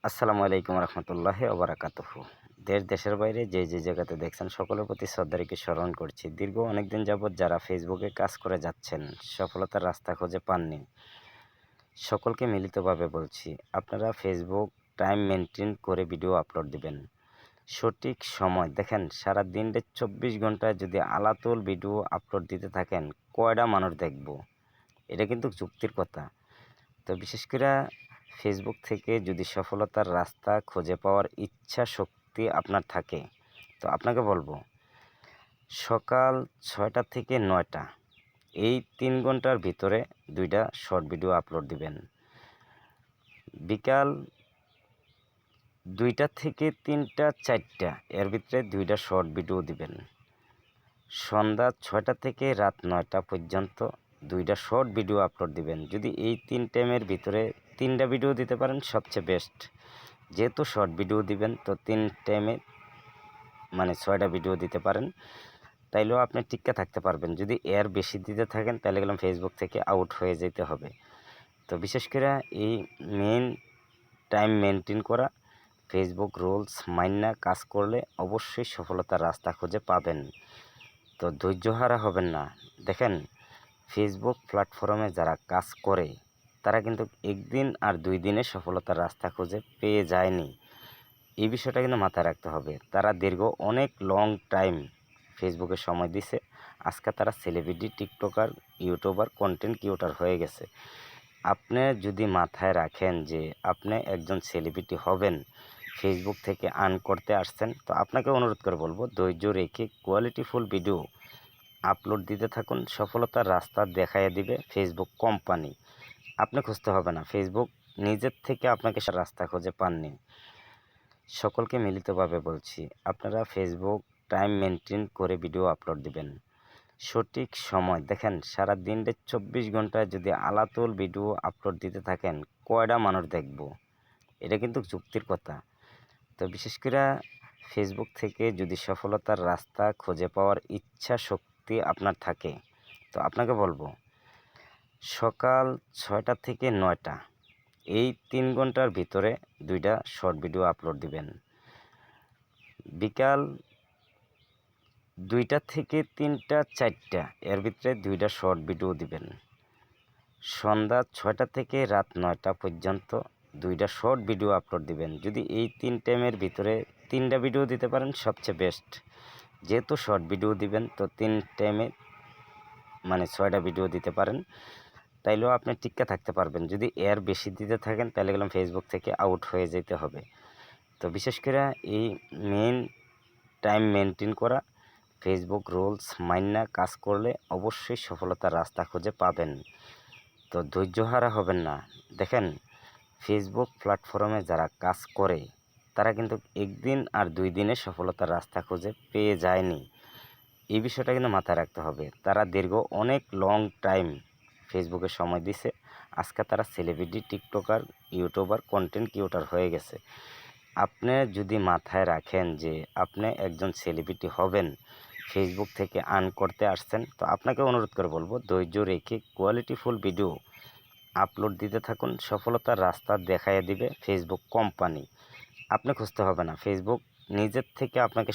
আসসালামু আলাইকুম রহমতুল্লাহি ওবারাকাতুহু। দেশ দেশের বাইরে যে জায়গাতে দেখছেন সকলের প্রতি শ্রদ্ধা রেখে স্মরণ করছি। দীর্ঘ অনেকদিন যাবৎ যারা ফেসবুকে কাজ করে যাচ্ছেন, সফলতার রাস্তা খুঁজে পাননি, সকলকে মিলিতভাবে বলছি, আপনারা ফেসবুক টাইম মেনটেন করে ভিডিও আপলোড দিবেন। সঠিক সময় দেখেন, সারা দিনে 24 ঘন্টায় যদি আলাতুল ভিডিও আপলোড দিতে থাকেন, কয়টা মানুষ দেখব? এটা কিন্তু যুক্তির কথা। তো বিশেষ করে ফেসবুক থেকে যদি সফলতার রাস্তা খুঁজে পাওয়ার ইচ্ছা শক্তি আপনার থাকে, তো আপনাকে বলবো সকাল 6টা থেকে 9টা এই 3 ঘন্টার ভিতরে 2টা শর্ট ভিডিও আপলোড দিবেন। বিকাল 2টা থেকে 3টা 4টা এর ভিতরে 2টা শর্ট ভিডিও দিবেন। সন্ধ্যা 6টা থেকে রাত 9টা পর্যন্ত 2টা শর্ট ভিডিও আপলোড দিবেন। যদি এই 3 টাইমের ভিতরে 3টা ভিডিও দিতে পারেন সবচেয়ে বেস্ট। যেহেতু শর্ট ভিডিও দিবেন, তো 3 টাইমে মানে 6টা ভিডিও দিতে পারেন, তাইলেও আপনি টিকে থাকতে পারবেন। যদি এর বেশি দিতে থাকেন তাহলে গেলাম ফেসবুক থেকে আউট হয়ে যেতে হবে। তো বিশেষ করে এই মেইন টাইম মেনটেন করা, ফেসবুক রুলস মাইনা কাজ করলে অবশ্যই সফলতার রাস্তা খুঁজে পাবেন। তো ধৈর্যহারা হবেন না। দেখেন, ফেসবুক প্ল্যাটফর্মে যারা কাজ করে তারা কিন্তু একদিন আর 2 দিনে সফলতার রাস্তা খুঁজে পেয়ে যায়নি। এই বিষয়টা কিন্তু মাথায় রাখতে হবে। তারা দীর্ঘ অনেক লং টাইম ফেসবুকে সময় দিছে। আজকে তারা celebrity, TikToker, YouTuber, content creator হয়ে গেছে। আপনি যদি মাথায় রাখেন যে আপনি একজন সেলিব্রিটি হবেন, ফেসবুক থেকে আর্ন করতে আসছেন, তো আপনাকে অনুরোধ করে বলবো ধৈর্য রেখে কোয়ালিটিফুল ভিডিও আপলোড দিতে থাকুন। সফলতার রাস্তা দেখাইয়া দিবে ফেসবুক কোম্পানি। আপনি খুঁজতে হবে না, ফেসবুক নিজের থেকে আপনাকে সে রাস্তা খুঁজে পাননি। সকলকে মিলিতভাবে বলছি, আপনারা ফেসবুক টাইম মেনটেন করে ভিডিও আপলোড দিবেন। সঠিক সময় দেখেন, সারা দিনে 24 ঘন্টায় যদি আলাতুল ভিডিও আপলোড দিতে থাকেন, কয়টা মানুষ দেখব? এটা কিন্তু যুক্তির কথা। তো বিশেষ করে ফেসবুক থেকে যদি সফলতার রাস্তা খুঁজে পাওয়ার ইচ্ছা শক্তি আপনার থাকে, তো আপনাকে বলবো সকাল 6টা থেকে 9টা এই 3 ঘন্টার ভিতরে 2টা শর্ট ভিডিও আপলোড দিবেন। বিকাল 2টা থেকে 3টা 4টা এর ভিতরে 2টা শর্ট ভিডিও দিবেন। সন্ধ্যা 6টা থেকে রাত 9টা পর্যন্ত 2টা শর্ট ভিডিও আপলোড দিবেন। যদি এই 3 টাইমের ভিতরে 3টা ভিডিও দিতে পারেন সবচেয়ে বেস্ট। যেহেতু শর্ট ভিডিও দিবেন, তো 3 টাইমে 6টা ভিডিও দিতে পারেন, তাইলেও আপনি টিকে থাকতে পারবেন। যদি এর বেশি দিতে থাকেন তাহলে গেলাম ফেসবুক থেকে আউট হয়ে যেতে হবে। তো বিশেষ করে এই মেইন টাইম মেনটেন করা, ফেসবুক রুলস মাইনা কাজ করলে অবশ্যই সফলতার রাস্তা খুঁজে পাবেন। তো ধৈর্যহারা হবেন না। দেখেন, ফেসবুক প্ল্যাটফর্মে যারা কাজ করে তারা কিন্তু একদিন আর 2 দিনে সফলতার রাস্তা খুঁজে পেয়ে যায়নি। এই বিষয়টা কিন্তু মাথায় রাখতে হবে। তারা দীর্ঘ অনেক লং টাইম ফেসবুকে সময় দিছে। আজকে তারা celebrity, TikToker, YouTuber, content creator হয়ে গেছে। আপনি যদি মাথায় রাখেন যে আপনি একজন সেলিব্রিটি হবেন, ফেসবুক থেকে আর্ন করতে আসছেন, তো আপনাকে অনুরোধ করে বলবো ধৈর্য রেখে কোয়ালিটিফুল ভিডিও আপলোড দিতে থাকুন। সফলতার রাস্তা দেখাইয়া দিবে ফেসবুক কোম্পানি। আপনি খুঁজতে হবে না, ফেসবুক নিজের থেকে আপনাকে